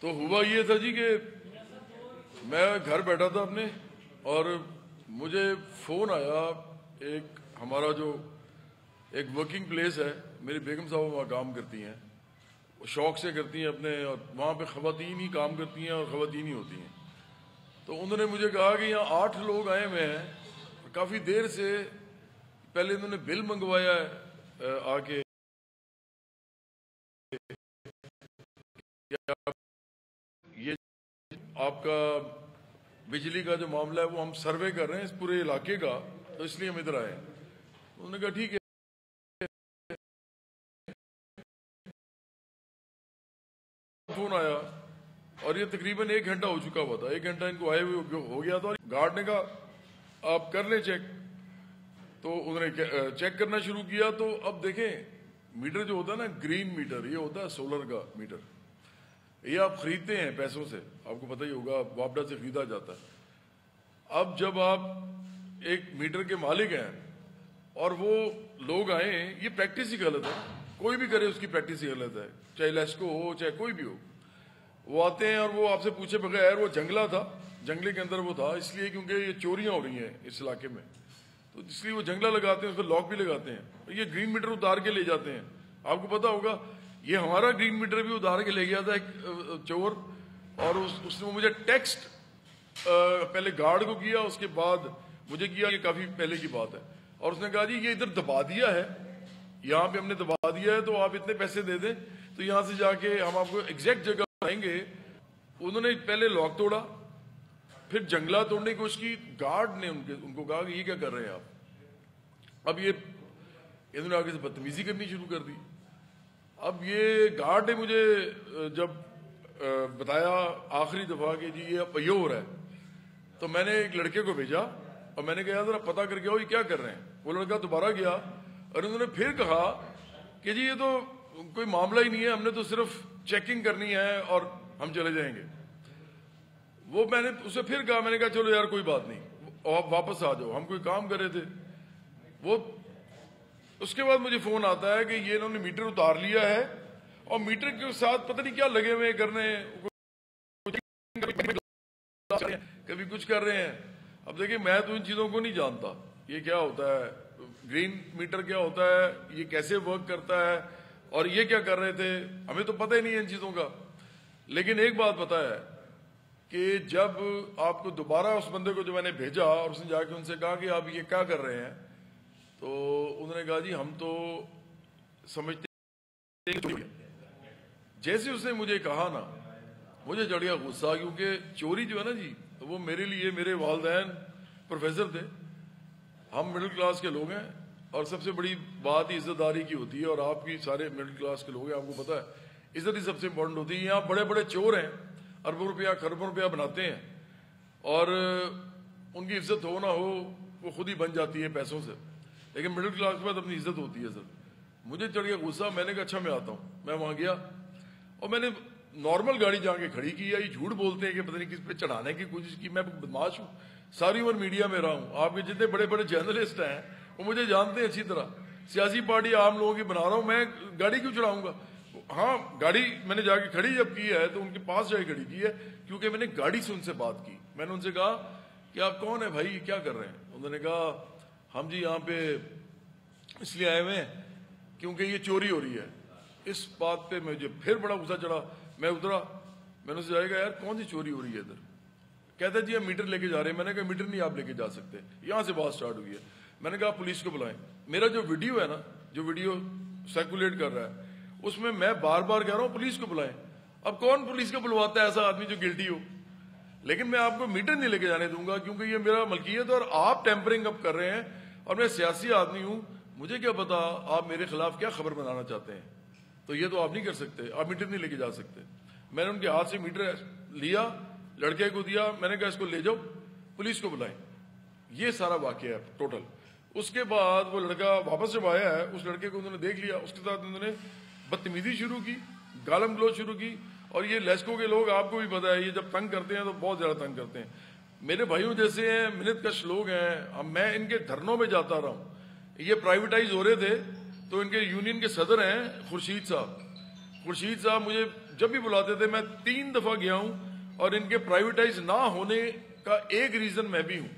تو ہوا یہ تھا جی کہ میں گھر بیٹھا تھا اپنے، اور مجھے فون آیا، ایک ہمارا جو ایک ورکنگ پلیس ہے، میری بیگم صاحب وہاں کام کرتی ہیں، وہ شوق سے کرتی ہیں اپنے، اور وہاں پہ خواتین ہی کام کرتی ہیں اور خواتین ہی ہوتی ہیں. تو انہوں نے مجھے کہا کہ یہاں 8 لوگ آئے ہوئے ہیں، کافی دیر سے، پہلے انہوں نے بل منگوایا ہے آ کے، یہ آپ کا بجلی کا جو معاملہ ہے وہ ہم سروے کر رہے ہیں اس پورے علاقے کا، تو اس لیے ہم ادھر آئے ہیں. انہوں نے کہا ٹھیک ہے. فون آیا اور یہ تقریباً 1 گھنٹہ ہو چکا ہوا تھا، 1 گھنٹہ ان کو آئے ہوئے ہو گیا تھا. گارڈ نے کہا آپ کر لیں چیک، تو انہوں نے چیک کرنا شروع کیا. تو اب دیکھیں میٹر جو ہوتا ہے نا گرین میٹر، یہ ہوتا ہے سولر کا میٹر، یہ آپ خریدتے ہیں پیسوں سے، آپ کو پتہ ہی ہوگا، وابڈا سے خریدا جاتا ہے. اب جب آپ ایک میٹر کے مالک ہیں اور وہ لوگ آئے ہیں، یہ پریکٹس ہی غلط ہے، کوئی بھی کرے اس کی پریکٹس ہی غلط ہے، چاہے لیسکو ہو چاہے کوئی بھی ہو. وہ آتے ہیں اور وہ آپ سے پوچھے بغیر، وہ جنگلہ تھا، جنگلے کے اندر وہ تھا، اس لیے کیونکہ یہ چوریاں ہو رہی ہیں اس علاقے میں، تو اس لیے وہ جنگلہ لگاتے ہیں، اس پہ لاک بھی لگاتے ہیں، اور یہ گرین میٹر اتار کے لے جاتے ہیں. آپ کو پتا ہوگا یہ ہمارا گرین میٹر بھی اتار کے لے گیا تھا ایک چور، اور اس نے مجھے ٹیکسٹ پہلے گارڈ کو کیا، اس کے بعد مجھے کیا، یہ کافی پہلے کی بات ہے، اور اس نے کہا جی یہ ادھر دبا دیا ہے، یہاں پہ ہم نے دبا دیا ہے، تو آپ اتنے پیسے دے دیں تو یہاں سے جا کے ہم آپ کو ایگزیکٹ جگہ بتائیں گے. انہوں نے پہلے لاک توڑا، پھر جنگلہ توڑنے کی کوشش کی. گارڈ نے ان کو کہا کہ یہ کیا کر رہے ہیں آپ؟ اب یہ انہوں نے آگے سے بدتمیزی کرنی شروع کر دی. اب یہ گارڈ نے مجھے جب بتایا آخری دفعہ کہ جی یہ ہو رہا ہے، تو میں نے ایک لڑکے کو بھیجا اور میں نے کہا ذرا پتہ کر کے آؤ یہ کیا کر رہے ہیں. وہ لڑکا دوبارہ گیا اور انہوں نے پھر کہا کہ جی یہ تو کوئی معاملہ ہی نہیں ہے، ہم نے تو صرف چیکنگ کرنی ہے اور ہم چلے جائیں گے. وہ میں نے اسے پھر کہا، میں نے کہا چلو یار کوئی بات نہیں، آپ واپس آ جاؤ، ہم کوئی کام کر رہے تھے. وہ اس کے بعد مجھے فون آتا ہے کہ یہ انہوں نے میٹر اتار لیا ہے اور میٹر کے ساتھ پتہ نہیں کیا لگے ہوئے کرنے، کبھی کچھ کر رہے ہیں. اب دیکھیں میں تو ان چیزوں کو نہیں جانتا، یہ کیا ہوتا ہے، گرین میٹر کیا ہوتا ہے، یہ کیسے ورک کرتا ہے، اور یہ کیا کر رہے تھے، ہمیں تو پتہ ہی نہیں ہے ان چیزوں کا. لیکن ایک بات پتہ ہے کہ جب آپ کو دوبارہ اس بندے کو جو میں نے بھیجا اور اس نے جا کے ان سے کہا کہ آپ یہ کیا کر رہے ہیں، تو انہوں نے کہا جی ہم تو سمجھتے ہیں. جیسے اس نے مجھے کہا نا، مجھے چڑھ گیا غصہ، کیونکہ چوری جو ہے نا جی، وہ میرے لیے، میرے والدین پروفیسر تھے، ہم مڈل کلاس کے لوگ ہیں، اور سب سے بڑی بات ہی عزت داری کی ہوتی ہے، اور آپ کی سارے مڈل کلاس کے لوگ ہیں، آپ کو پتہ ہے عزت ہی سب سے امپورٹنٹ ہوتی ہے. یہاں بڑے بڑے چور ہیں، اربوں روپیہ خربوں روپیہ بناتے ہیں، اور ان کی عزت ہو نہ ہو وہ خود ہی بن جاتی ہے پیسوں سے، لیکن مڈل کلاس کے بعد اپنی عزت ہوتی ہے. سر مجھے چڑھ گیا غصہ، میں نے کہا اچھا میں آتا ہوں. میں وہاں گیا اور میں نے نارمل گاڑی جا کے کھڑی کی. یہ جھوٹ بولتے ہیں کہ پتہ نہیں کس پہ چڑھانے کی کوشش کی. میں بدماش ہوں، ساری عمر میڈیا میں رہا ہوں، آپ کے جتنے بڑے بڑے جرنلسٹ ہیں وہ مجھے جانتے ہیں اچھی طرح. سیاسی پارٹی عام لوگوں کی بنا رہا ہوں، میں گاڑی کیوں چڑھاؤں گا؟ ہاں گاڑی میں نے جا کے کھڑی جب کی ہے تو ان کے پاس جا کے کھڑی کی ہے، کیونکہ میں نے گاڑی سے ان سے بات کی. میں نے ان سے کہا کہ آپ کون ہیں بھائی، کیا کر رہے ہیں؟ انہوں نے کہا ہم جی یہاں پہ اس لیے آئے ہوئے ہیں کیونکہ یہ چوری ہو رہی ہے. اس بات پہ مجھے پھر بڑا غصہ چڑھا. میں اترا، میں نے اسے جائے گا یار کون سی چوری ہو رہی ہے ادھر؟ کہتا ہے جی ہم میٹر لے کے جا رہے ہیں. میں نے کہا میٹر نہیں آپ لے کے جا سکتے. یہاں سے بات سٹارٹ ہوئی ہے. میں نے کہا پولیس کو بلائیں. میرا جو ویڈیو ہے نا، جو ویڈیو سرکولیٹ کر رہا ہے، اس میں بار بار کہہ رہا ہوں پولیس کو بلائیں. اب کون پولیس کو بلواتا ہے ایسا آدمی جو گلٹی ہو؟ لیکن میں آپ کو میٹر نہیں لے کے جانے دوں گا، کیونکہ یہ میرا ملکیت ہے، اور آپ ٹیمپرنگ اپ کر رہے ہیں، اور میں سیاسی آدمی ہوں، مجھے کیا پتا آپ میرے خلاف کیا خبر بنانا چاہتے ہیں. تو یہ تو آپ نہیں کر سکتے، آپ میٹر نہیں لے کے جا سکتے. میں نے ان کے ہاتھ سے میٹر لیا، لڑکے کو دیا، میں نے کہا اس کو لے جاؤ پولیس کو بلائیں. یہ سارا واقعہ ہے ٹوٹل. اس کے بعد وہ لڑکا واپس جب آیا ہے، اس لڑکے کو انہوں نے دیکھ لیا، اس کے ساتھ انہوں نے بدتمیزی شروع کی، گالم گلوچ شروع کی. اور یہ لیسکو کے لوگ آپ کو بھی پتا ہے، یہ جب تنگ کرتے ہیں تو بہت زیادہ تنگ کرتے ہیں. میرے بھائیوں جیسے ہیں، منت کش لوگ ہیں، میں ان کے دھرنوں میں جاتا رہا ہوں. یہ پرائیویٹائز ہو رہے تھے تو ان کے یونین کے صدر ہیں خورشید صاحب. خورشید صاحب مجھے جب بھی بلاتے تھے میں 3 دفعہ گیا ہوں, اور ان کے پرائیویٹائز نہ ہونے کا ایک ریزن میں بھی ہوں.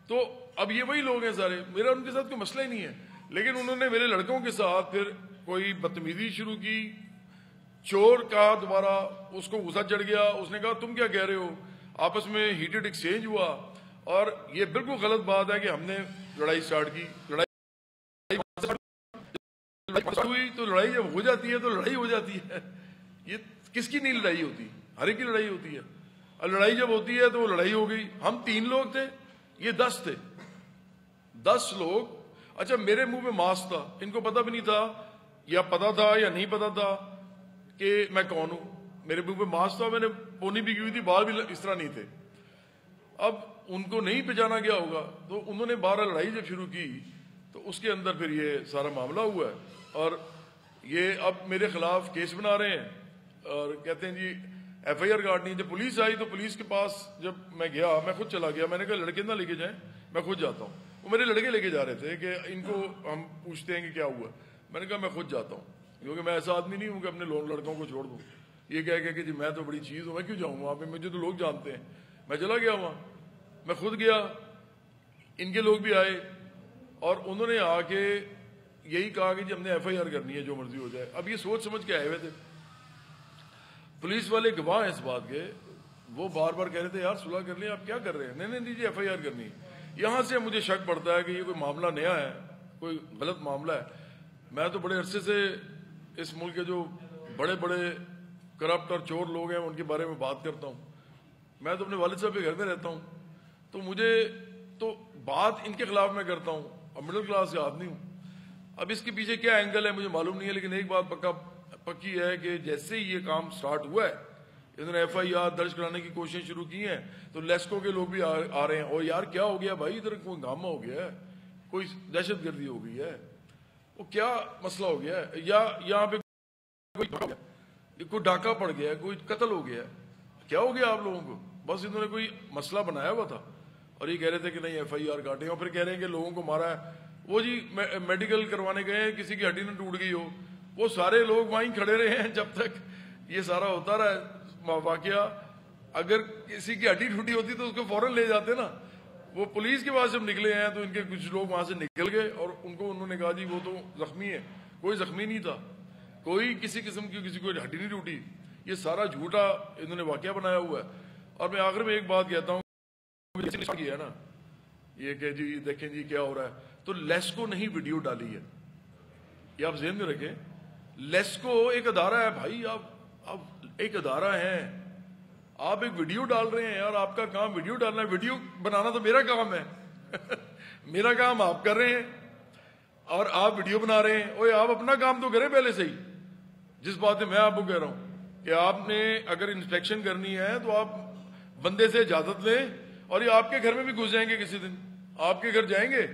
تو اب یہ وہی لوگ ہیں سارے, میرا ان کے ساتھ کوئی مسئلہ ہی نہیں ہے, لیکن انہوں نے میرے لڑکوں کے ساتھ پھر کوئی بدتمیزی شروع کی. چور کہا دوبارہ, اس کو غصہ چڑھ گیا, اس نے کہا تم کیا کہہ رہے ہو, آپس میں ہیٹڈ ایکسچینج ہوا. اور یہ بالکل غلط بات ہے کہ ہم نے لڑائی سٹارٹ کی. لڑائی ہوئی تو لڑائی جب ہو جاتی ہے تو لڑائی ہو جاتی ہے. یہ کس کی نہیں لڑائی ہوتی, ہر ایک کی لڑائی ہوتی ہے. اور لڑائی جب ہوتی ہے تو وہ لڑائی ہو گئی. ہم 3 لوگ تھے, یہ 10 تھے, 10 لوگ. اچھا میرے منہ پہ ماسک تھا, ان کو پتہ بھی نہیں تھا, یا پتا تھا یا نہیں پتا تھا کہ میں کون ہوں. میرے منہ پہ ماسک تھا, میں نے پونی بھی کی ہوئی تھی, بال بھی اس طرح نہیں تھے. اب ان کو نہیں پہچانا گیا ہوگا, تو انہوں نے 12 لڑائی جب شروع کی تو اس کے اندر پھر یہ سارا معاملہ ہوا ہے. اور یہ اب میرے خلاف کیس بنا رہے ہیں اور کہتے ہیں جی ایف آئی آر کاٹنی. جب پولیس آئی تو پولیس کے پاس جب میں گیا, میں خود چلا گیا, میں نے کہا لڑکے نہ لے کے جائیں, میں خود جاتا ہوں. وہ میرے لڑکے لے کے جا رہے تھے کہ ان کو ہم پوچھتے ہیں کہ کیا ہوا. میں نے کہا میں خود جاتا ہوں, کیونکہ میں ایسا آدمی نہیں ہوں کہ اپنے لڑکوں کو چھوڑ دوں. یہ کہہ کہ جی میں تو بڑی چیز ہوں, میں کیوں جاؤں وہاں پہ, مجھے تو لوگ جانتے ہیں. میں چلا گیا وہاں, میں خود گیا, ان کے لوگ بھی آئے, اور انہوں نے آ کے یہی کہا کہ جی ہم نے ایف آئی آر کرنی ہے, جو مرضی ہو جائے. اب یہ سوچ سمجھ کے آئے ہوئے تھے. پولیس والے گواہ ہیں اس بات کے, وہ بار بار کہہ رہے تھے یار صلح کر لیں, آپ کیا کر رہے ہیں. نہیں نہیں جی ایف آئی آر کرنی ہے. یہاں سے مجھے شک پڑتا ہے کہ یہ کوئی معاملہ نیا ہے, کوئی غلط معاملہ ہے. میں تو بڑے عرصے سے اس ملک کے جو بڑے بڑے کرپٹ اور چور لوگ ہیں ان کے بارے میں بات کرتا ہوں. میں تو اپنے والد صاحب کے گھر میں رہتا ہوں, تو مجھے تو بات ان کے خلاف میں کرتا ہوں, اور مڈل کلاس کا آدمی ہوں. اب اس کے پیچھے کیا اینگل ہے مجھے معلوم نہیں ہے, لیکن ایک بات پکی ہے کہ جیسے ہی یہ کام سٹارٹ ہوا ہے, انہوں نے ایف آئی آر درج کرانے کی کوشش شروع کی ہیں, تو لیسکو کے لوگ بھی آ رہے ہیں. اور یار کیا ہو گیا بھائی, ادھر کوئی ہنگامہ ہو گیا ہے, کوئی دہشت گردی ہو گئی ہے, وہ کیا مسئلہ ہو گیا ہے, یا یہاں پہ کوئی ڈاکہ پڑ گیا ہے, کوئی قتل ہو گیا ہے, کیا ہو گیا آپ لوگوں کو. بس انہوں نے کوئی مسئلہ بنایا ہوا تھا, اور یہ کہہ رہے تھے کہ نہیں ایف آئی آر کاٹیں, اور پھر کہہ رہے ہیں کہ لوگوں کو مارا ہے. وہ جی میڈیکل کروانے گئے ہیں, کسی کی ہڈی نہ ٹوٹ گئی ہو, وہ سارے لوگ وہیں کھڑے رہے ہیں جب تک یہ سارا ہوتا رہا واقعہ. اگر کسی کی ہڈی ٹوٹی ہوتی تو اس کو فوراً لے جاتے نا. وہ پولیس کے پاس جب نکلے ہیں تو ان کے کچھ لوگ وہاں سے نکل گئے, اور انہوں نے کہا جی وہ تو زخمی ہے. کوئی زخمی نہیں تھا, کوئی کسی قسم کی کسی کو ہڈی نہیں ٹوٹی. یہ سارا جھوٹا انہوں نے واقعہ بنایا ہوا ہے. اور میں آخر میں ایک بات کہتا ہوں, کیا ہے نا یہ کہ جی دیکھیں جی کیا ہو رہا ہے, تو لیسکو نہیں ویڈیو ڈالی ہے, یہ آپ ذہن میں رکھیں. لیسکو ایک ادارہ ہے بھائی, آپ ایک ادارہ ہیں, آپ ایک ویڈیو ڈال رہے ہیں, اور آپ کا کام ویڈیو ڈالنا ہے. ویڈیو بنانا تو میرا کام ہے میرا کام آپ کر رہے ہیں, اور آپ ویڈیو بنا رہے ہیں. اوے آپ اپنا کام تو کریں پہلے سے ہی. جس بات میں آپ کو کہہ رہا ہوں کہ آپ نے اگر انسپیکشن کرنی ہے تو آپ بندے سے اجازت لیں, اور یہ آپ کے گھر میں بھی گھس جائیں گے کسی دن, آپ کے گھر جائیں گے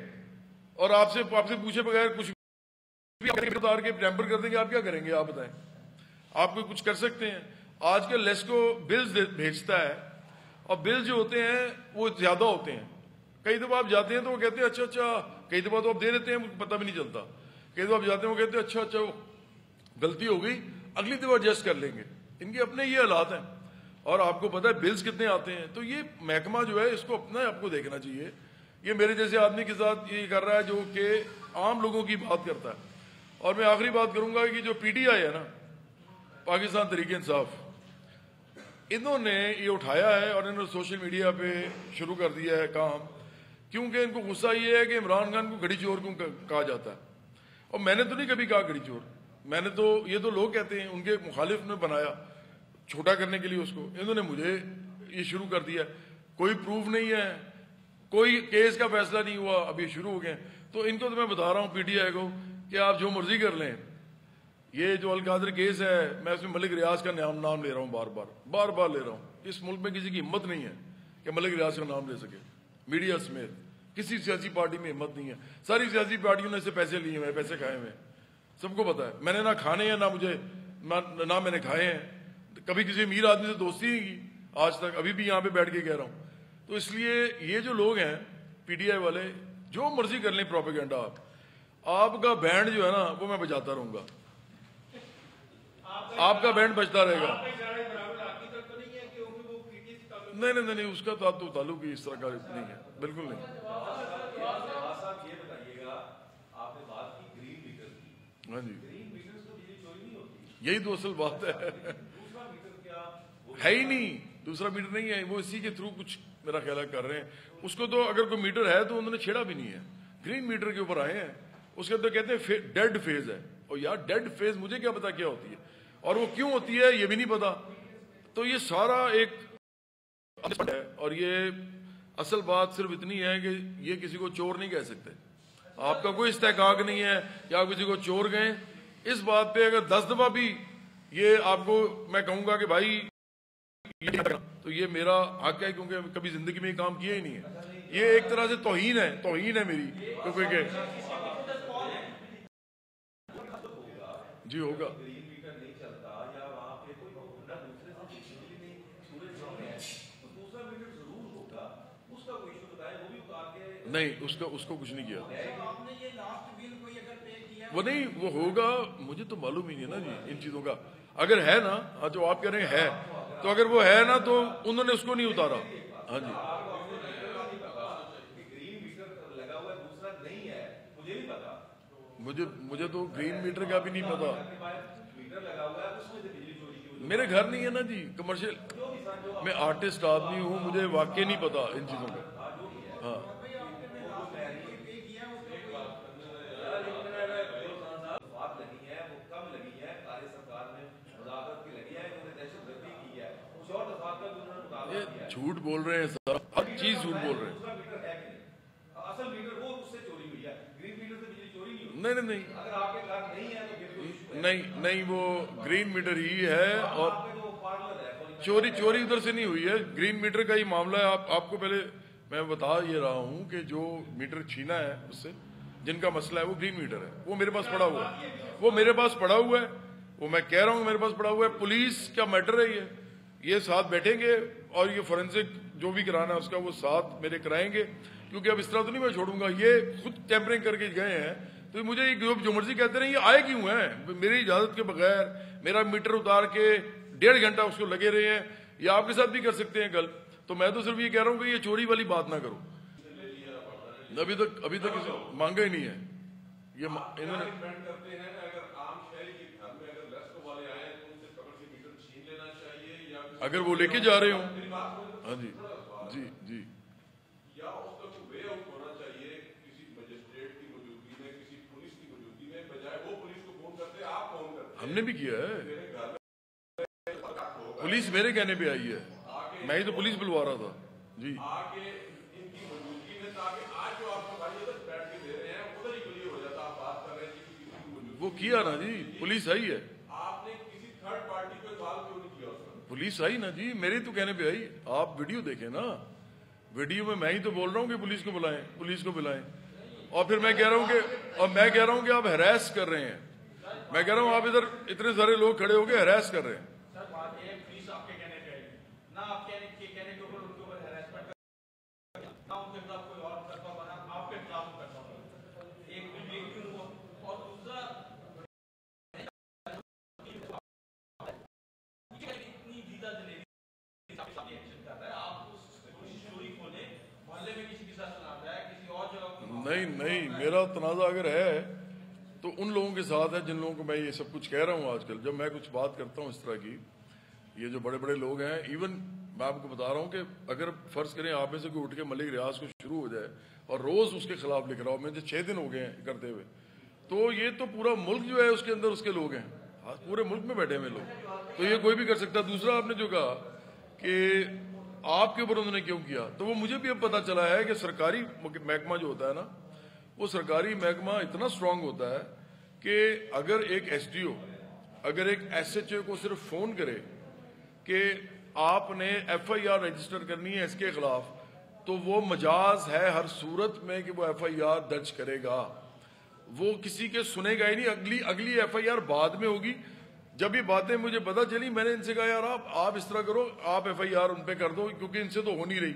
اور آپ سے پوچھے بغیر کچھ اتار کے ٹیمپر کر دیں گے. آپ کیا کریں گے, آپ بتائیں, آپ کو کچھ کر سکتے ہیں. آج کل لیسکو بلز بھیجتا ہے, اور بلز جو ہوتے ہیں وہ زیادہ ہوتے ہیں. کئی دفعہ آپ جاتے ہیں تو وہ کہتے ہیں اچھا, کئی دفعہ تو آپ دے دیتے ہیں پتہ بھی نہیں چلتا. کئی دفعہ آپ جاتے ہیں وہ کہتے ہیں اچھا غلطی ہو گئی, اگلی دفعہ ایڈجسٹ کر لیں گے. ان کے اپنے یہ حالات ہیں, اور آپ کو پتہ ہے بلز کتنے آتے ہیں. تو یہ محکمہ جو ہے اس کو اپنا آپ کو دیکھنا چاہیے. یہ میرے جیسے آدمی کے ساتھ یہ کر رہا ہے جو کہ عام لوگوں کی بات کرتا ہے. اور میں آخری بات کروں گا کہ جو پی ٹی آئی ہے نا, پاکستان تحریک انصاف, انہوں نے یہ اٹھایا ہے اور انہوں نے سوشل میڈیا پہ شروع کر دیا ہے کام, کیونکہ ان کو غصہ یہ ہے کہ عمران خان کو گھڑی چور کیوں کہا جاتا ہے. اور میں نے تو نہیں کبھی کہا گھڑی چور, میں نے تو, یہ تو لوگ کہتے ہیں, ان کے مخالف نے بنایا چھوٹا کرنے کے لیے اس کو. انہوں نے مجھے یہ شروع کر دیا, کوئی پروف نہیں ہے, کوئی کیس کا فیصلہ نہیں ہوا, اب یہ شروع ہو گئے. تو ان کو تو میں بتا رہا ہوں پی ٹی آئی کو کہ آپ جو مرضی کر لیں. یہ جو القادر کیس ہے, میں اس میں ملک ریاض کا نام لے رہا ہوں, بار بار لے رہا ہوں. اس ملک میں کسی کی ہمت نہیں ہے کہ ملک ریاض کا نام لے سکے, میڈیا سمیت. کسی سیاسی پارٹی میں ہمت نہیں ہے. ساری سیاسی پارٹیوں نے اس سے پیسے لیے ہوئے, پیسے کھائے ہوئے, سب کو پتا ہے. میں نے نہ کھانے ہیں, نہ میں نے کھائے ہیں. کبھی کسی امیر آدمی سے دوستی نہیں کی آج تک, ابھی بھی یہاں پہ بیٹھ کے کہہ رہا ہوں. تو اس لیے یہ جو لوگ ہیں پی ٹی آئی والے, جو مرضی کر لیں پروپیگنڈا, آپ کا بینڈ جو ہے نا وہ میں بجاتا رہوں گا. آپ کا بینڈ بجتا رہے گا. نہیں نہیں نہیں, اس کا تو تعلق ہی اس طرح کا نہیں ہے, بالکل نہیں. ہاں جی, یہی تو اصل بات ہے ہی نہیں, دوسرا میٹر نہیں ہے. وہ اسی کے تھرو کچھ میرا خیال ہے کر رہے ہیں. اس کو تو اگر کوئی میٹر ہے تو انہوں نے چھیڑا بھی نہیں ہے, گرین میٹر کے اوپر آئے ہیں. اس کے اندر کہتے ہیں ڈیڈ فیز ہے, اور یار ڈیڈ فیز مجھے کیا پتا کیا ہوتی ہے, اور وہ کیوں ہوتی ہے یہ بھی نہیں پتا. تو یہ سارا ایک ہے, اور یہ اصل بات صرف اتنی ہے کہ یہ کسی کو چور نہیں کہہ سکتے. آپ کا کوئی استحقاق نہیں ہے کہ آپ کسی کو چور گئے. اس بات پہ اگر 10 دفعہ بھی یہ آپ کو میں کہوں گا کہ بھائی تو یہ میرا حق ہے, کیونکہ کبھی زندگی میں یہ کام کیا ہی نہیں ہے. یہ ایک طرح سے توہین ہے میری. کیونکہ جی ہوگا, نہیں اس کو کچھ نہیں کیا. وہ نہیں, وہ ہوگا, مجھے تو معلوم ہی نہیں ہے نا جی ان چیزوں کا. اگر ہے نا, ہاں جو آپ کہہ رہے ہیں ہے, تو اگر وہ ہے نا تو انہوں نے اس کو نہیں اتارا. ہاں جی, مجھے تو گرین میٹر کا بھی نہیں پتا. میرے گھر نہیں ہے نا جی کمرشل, میں آرٹسٹ آدمی ہوں, مجھے واقعی نہیں پتا ان چیزوں کا. ہاں جھوٹ بول رہے ہیں سر, ہر چیز جھوٹ بول رہے ہیں. نہیں نہیں نہیں, وہ گرین میٹر ہی ہے, اور چوری ادھر سے نہیں ہوئی ہے. گرین میٹر کا ہی معاملہ ہے. آپ کو پہلے میں بتا یہ رہا ہوں کہ جو میٹر چھینا ہے اس سے جن کا مسئلہ ہے وہ گرین میٹر ہے. وہ میرے پاس پڑا ہوا ہے, وہ میں کہہ رہا ہوں میرے پاس پڑا ہوا ہے. پولیس کا میٹر ہے یہ ساتھ بیٹھیں گے, اور یہ فورینسک جو بھی کرانا ہے اس کا وہ ساتھ میرے کرائیں گے. کیونکہ اب اس طرح تو نہیں میں چھوڑوں گا. یہ خود ٹیمپرنگ کر کے گئے ہیں, تو مجھے جو مرضی کہتے رہے, یہ آئے کیوں ہیں میری اجازت کے بغیر. میرا میٹر اتار کے 1.5 گھنٹہ اس کو لگے رہے ہیں. یہ آپ کے ساتھ بھی کر سکتے ہیں کل. تو میں تو صرف یہ کہہ رہا ہوں کہ یہ چوری والی بات نہ کرو. ابھی تک مانگا ہی نہیں ہے. یہ انہوں نے اگر وہ لے کے جا رہے ہوں. ہاں جی جی جی, ہم نے بھی کیا ہے. پولیس میرے کہنے پہ آئی ہے, میں ہی تو پولیس بلوا رہا تھا. جی وہ کیا نا جی, پولیس آئی ہے. پولیس آئی نا جی, میرے تو کہنے پہ آئی. آپ ویڈیو دیکھیں نا, ویڈیو میں ہی تو بول رہا ہوں کہ پولیس کو بلائیں. اور پھر میں کہہ رہا ہوں کہ آپ ہراس کر رہے ہیں. میں کہہ رہا ہوں آپ ادھر اتنے سارے لوگ کھڑے ہو کے ہراس کر رہے ہیں. نہیں, میرا تنازع اگر ہے تو ان لوگوں کے ساتھ ہے جن لوگوں کو میں یہ سب کچھ کہہ رہا ہوں. آج کل جب میں کچھ بات کرتا ہوں اس طرح کی, یہ جو بڑے بڑے لوگ ہیں, ایون میں آپ کو بتا رہا ہوں کہ اگر فرض کریں آپ میں سے کوئی اٹھ کے ملک ریاض کو شروع ہو جائے اور روز اس کے خلاف لکھ رہا ہو, مجھے 6 دن ہو گئے ہیں کرتے ہوئے, تو یہ تو پورا ملک جو ہے اس کے اندر اس کے لوگ ہیں, پورے ملک میں بیٹھے ہوئے لوگ, تو یہ کوئی بھی کر سکتا. دوسرا آپ نے جو کہا کہ آپ کے اوپر انہوں نے کیوں کیا, تو وہ مجھے بھی اب پتا چلا ہے کہ سرکاری محکمہ جو ہوتا ہے نا, وہ سرکاری محکمہ اتنا اسٹرانگ ہوتا ہے کہ اگر ایک ایس ڈی او اگر ایک ایس ایچ او کو صرف فون کرے کہ آپ نے ایف آئی آر رجسٹر کرنی ہے اس کے خلاف, تو وہ مجاز ہے ہر صورت میں کہ وہ ایف آئی آر درج کرے گا. وہ کسی کے سنے گا ہی نہیں. اگلی ایف آئی آر بعد میں ہوگی. جب یہ باتیں مجھے پتا چلی, میں نے ان سے کہا یار آپ اس طرح کرو, آپ ایف آئی آر ان پہ کر دو, کیونکہ ان سے تو ہو نہیں رہی.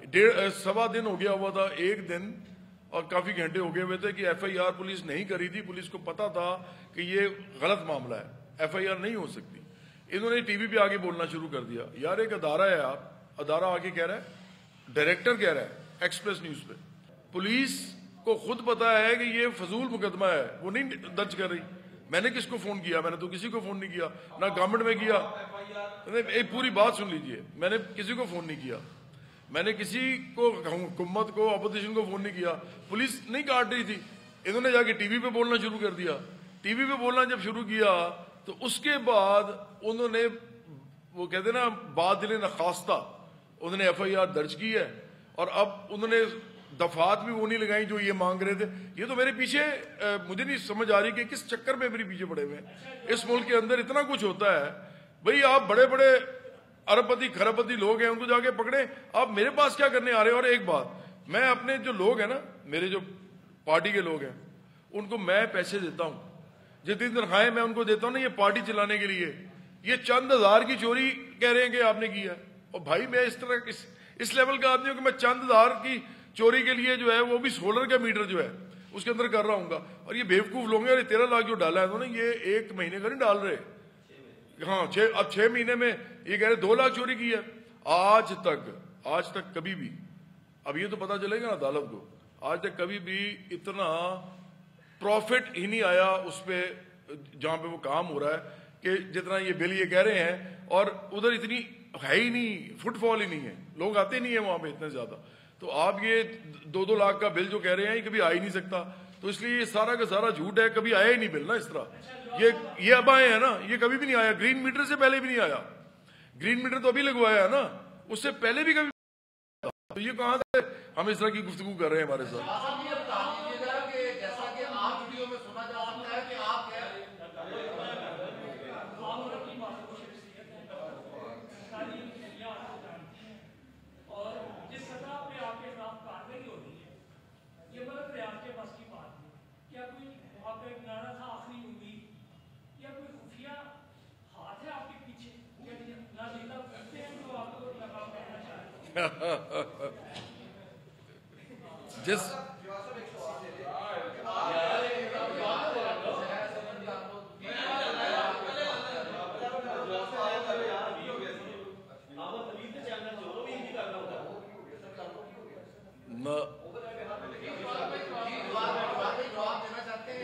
1.25 دن ہو گیا ہوا تھا, 1 دن اور کافی گھنٹے ہو گئے ہوئے تھے کہ ایف آئی آر پولیس نہیں کری تھی. پولیس کو پتا تھا کہ یہ غلط معاملہ ہے, FIR نہیں ہو سکتی. انہوں نے ٹی وی پہ آگے بولنا شروع کر دیا. یار ایک ادارہ ہے, آپ ادارہ آگے کہہ رہا ہے, ڈائریکٹر کہہ رہا ہے ایکسپریس نیوز پہ, پولیس کو خود پتا ہے کہ یہ فضول مقدمہ ہے, وہ نہیں درج کر رہی. میں نے کس کو فون کیا؟ میں نے تو کسی کو فون نہیں کیا, نہ گورنمنٹ میں کیا. ایک پوری بات سن لیجئے, میں نے کسی کو فون نہیں کیا, میں نے کسی کو حکومت کو اپوزیشن کو فون نہیں کیا. پولیس نہیں کاٹ رہی تھی, انہوں نے جا کے ٹی وی پہ بولنا شروع کر دیا. ٹی وی پہ بولنا جب شروع کیا تو اس کے بعد انہوں نے, وہ کہتے ہیں نا بادل نخواستہ, انہوں نے FIR درج کی ہے. اور اب انہوں نے دفعات بھی وہ نہیں لگائیں جو یہ مانگ رہے تھے. یہ تو میرے پیچھے, مجھے نہیں سمجھ آ رہی کہ کس چکر میں میرے پیچھے پڑے ہوئے ہیں. اس ملک کے اندر اتنا کچھ ہوتا ہے بھئی, آپ بڑے بڑے ارب پتی کھرب پتی لوگ ہیں, ان کو جا کے پکڑے, آپ میرے پاس کیا کرنے آ رہے ہیں؟ اور ایک بات, میں اپنے جو لوگ ہیں نا, میرے جو پارٹی کے لوگ ہیں, ان کو میں پیسے دیتا ہوں, جتنی تنخواہیں میں ان کو دیتا ہوں نا یہ پارٹی چلانے کے لیے. یہ چند ہزار کی چوری کہہ رہے ہیں کہ آپ نے کی ہے. اور بھائی میں اس طرح اس لیول کا آدمی ہوں کہ میں چند ہزار کی چوری کے لیے جو ہے وہ بھی سولر کا میٹر جو ہے اس کے اندر کر رہا ہوں گا. اور یہ بیوقوف لوگ ہیں, اور 13 لاکھ جو ڈالا ہے انہوں نے, یہ ایک مہینے کا نہیں ڈال رہے. ہاں اب 6 مہینے میں یہ کہہ رہے 2 لاکھ چوری کی ہے. آج تک کبھی بھی, اب یہ تو پتا چلے گا نا عدالت کو, آج تک کبھی بھی اتنا پروفٹ ہی نہیں آیا اس پہ جہاں پہ وہ کام ہو رہا ہے کہ جتنا یہ بل یہ کہہ رہے ہیں. اور ادھر اتنی ہے ہی نہیں, فٹ فال ہی نہیں ہے, لوگ آتے نہیں ہیں وہاں پہ اتنے زیادہ. تو آپ یہ 2-2 لاکھ کا بل جو کہہ رہے ہیں یہ کبھی آ ہی نہیں سکتا. تو اس لیے یہ سارا کا سارا جھوٹ ہے, کبھی آیا ہی نہیں بل نا اس طرح. یہ اب آئے ہیں نا, یہ کبھی بھی نہیں آیا. گرین میٹر سے پہلے بھی نہیں آیا. گرین میٹر تو ابھی لگوایا ہے نا, اس سے پہلے بھی کبھی. تو یہ کہاں سے ہم اس طرح کی گفتگو کر رہے ہیں ہمارے ساتھ؟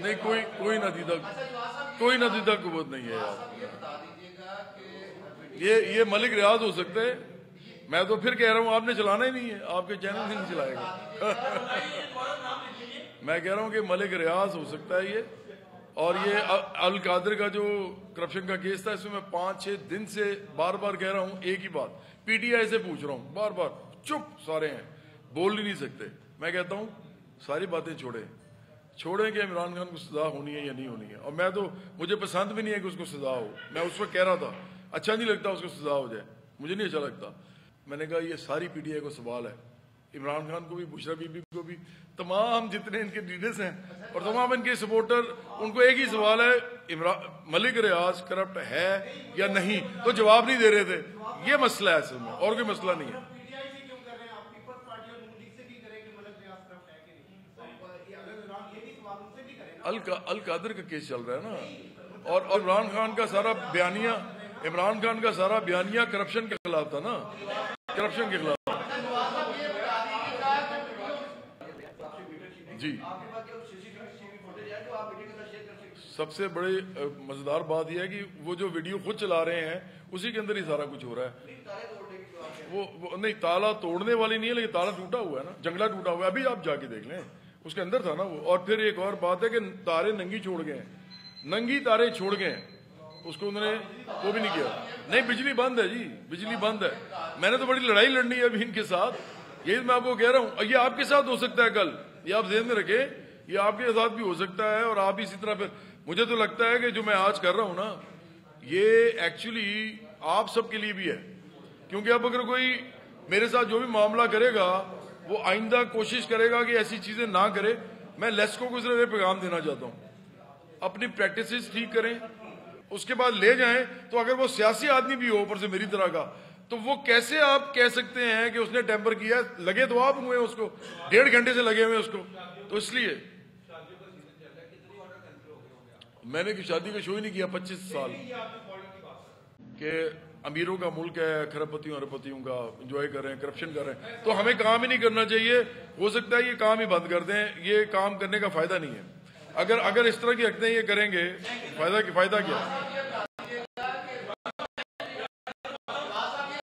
نہیں, کوئی ندیدہ قوت نہیں ہے یار. یہ ملک ریاض ہو سکتے ہیں. میں تو پھر کہہ رہا ہوں آپ نے چلانا ہی نہیں ہے, آپ کے چینل سے نہیں چلائے گا. میں کہہ رہا ہوں کہ ملک ریاض ہو سکتا ہے یہ. اور یہ القادر کا جو کرپشن کا کیس تھا, اس میں 5-6 دن سے بار بار کہہ رہا ہوں ایک ہی بات. PTI سے پوچھ رہا ہوں بار بار, چپ سارے ہیں, بول ہی نہیں سکتے. میں کہتا ہوں ساری باتیں چھوڑیں کہ عمران خان کو سزا ہونی ہے یا نہیں ہونی ہے. اور میں تو, مجھے پسند بھی نہیں ہے کہ اس کو سزا ہو. میں اس وقت کہہ رہا تھا اچھا نہیں لگتا اس کو سزا ہو جائے, مجھے نہیں اچھا لگتا. میں نے کہا یہ ساری PTI کو سوال ہے, عمران خان کو بھی, بشرا بی بی کو بھی, تمام جتنے ان کے لیڈرز ہیں اور تمام ان کے سپورٹر, ان کو ایک ہی سوال ہے, ملک ریاض کرپٹ ہے یا نہیں. تو جواب نہیں دے رہے تھے. یہ مسئلہ ہے اصل میں, اور کوئی مسئلہ نہیں ہے. القادر کا کیس چل رہا ہے نا, اور عمران خان کا سارا بیانیہ کرپشن کے خلاف تھا نا, کرپشن کے خلاف. جی, سب سے بڑی مزیدار بات یہ ہے کہ وہ جو ویڈیو خود چلا رہے ہیں اسی کے اندر ہی سارا کچھ ہو رہا ہے. وہ نہیں, تالا توڑنے والی نہیں ہے, لیکن تالا ٹوٹا ہوا ہے نا, جنگلہ ٹوٹا ہوا ہے. ابھی آپ جا کے دیکھ لیں, اس کے اندر تھا نا وہ. اور پھر ایک اور بات ہے کہ تارے ننگی چھوڑ گئے, ننگی تارے چھوڑ گئے, اس کو انہوں نے وہ بھی نہیں کیا. نہیں, بجلی بند ہے جی, بجلی بند ہے. میں نے تو بڑی لڑائی لڑنی ہے ابھی ان کے ساتھ, یہی میں آپ کو کہہ رہا ہوں. یہ آپ کے ساتھ ہو سکتا ہے کل, یہ آپ ذہن میں رکھیں, یہ آپ کے ساتھ بھی ہو سکتا ہے. اور آپ بھی اسی طرح. پھر مجھے تو لگتا ہے کہ جو میں آج کر رہا ہوں نا, یہ ایکچولی آپ سب کے لیے بھی ہے. کیونکہ اب اگر کوئی میرے ساتھ جو بھی معاملہ کرے گا وہ آئندہ کوشش کرے گا کہ ایسی چیزیں نہ کرے. میں لیسکو کو صرف ایک پیغام دینا چاہتا ہوں, اپنی پریکٹسز ٹھیک کریں, اس کے بعد لے جائیں. تو اگر وہ سیاسی آدمی بھی ہو اوپر سے میری طرح کا, تو وہ کیسے آپ کہہ سکتے ہیں کہ اس نے ٹیمپر کیا؟ لگے تو آپ ہوئے اس کو, 1.5 گھنٹے سے لگے ہوئے اس کو. تو اس لیے میں نے شادی کا شو ہی نہیں کیا 25 سال کہ امیروں کا ملک ہے، کھرب پتیوں ارب پتیوں کا انجوائے کر رہے ہیں، کرپشن کر رہے ہیں، تو ہمیں کام ہی نہیں کرنا چاہیے. ہو سکتا ہے یہ کام ہی بند کر دیں، یہ کام کرنے کا فائدہ نہیں ہے. اگر اس طرح کی حرکتیں یہ کریں گے، فائدہ کیا؟